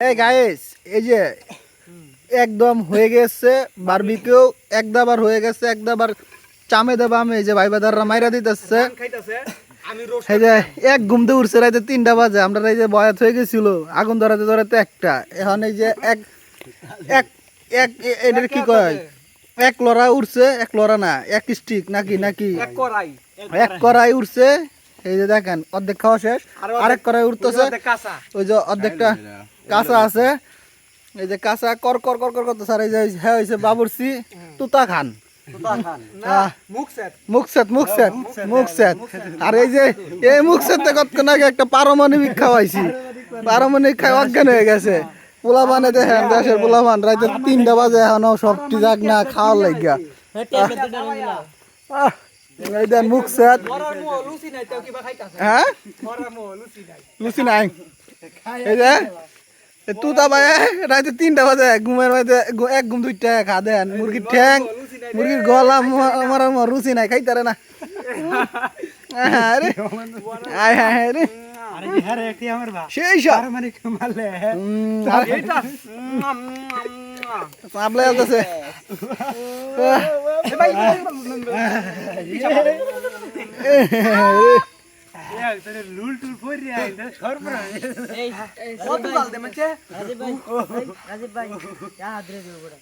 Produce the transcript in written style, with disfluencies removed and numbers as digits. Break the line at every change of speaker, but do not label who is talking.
এই গাইস, এই যে একদম হয়ে গেছে বারবিকিউ, এক দাবার হয়ে গেছে, এক দাবার চামে দেবা আমি। এই যে ভাই বাদাররা মাইরা দিতেছে। এই যে এক ঘুমতে উঠছে রাইতে 3টা বাজে, আমরা এই যে বয়াত হয়ে গেছিল আগুন ধরাতে ধরাতে একটা। এখন এই যে এক এক এক এটার কি কয়, এক লড়া উঠছে, এক লড়া না, এক স্টিক নাকি নাকি এক কড়াই উঠছে। এই যে দেখেন অর্ধেক খাওয়া শেষ, আরেক কড়াই উঠতেছে। ওই যে অর্ধেকটা কাঁচা আছে, এই যে কাঁচা কর কর কর কর করতেছে। আর এই যে হ্যাঁ হয়েছে বাবুরসি তুতা খান, মুখসেদ মুখসেদ মুখসেদ। আর এই যে এই মুখসেদ কতক্ষণ আগে একটা পারমাণবিক খাওয়াইছি, পারমাণবিক খাই অজ্ঞান হয়ে গেছে। পোলাপানে দেখেন দেশের পোলাপান রাইতে 3টা বাজে এখনো সবটি যাক না খাওয়ার লাগিয়া। এই দেন মুখসেদ, হ্যাঁ লুচি নাই। এই যে তুতা ভাই রাইতে 3টা বাজে ঘুমের বাজে এক ঘুম 2টা খা দেন। মুরগির ঠ্যাং, মুরগির গলা আমার রুচি নাই, খাইতারে না। আরে আয় হায় রে, সেই সব চাপলে আছে।
লুল টুল পড়ে আইল সর্বনাশ।
এই কত জাল দে মানছে রাজীব ভাই, রাজীব ভাই, ইয়া হাদরে দিও বড়।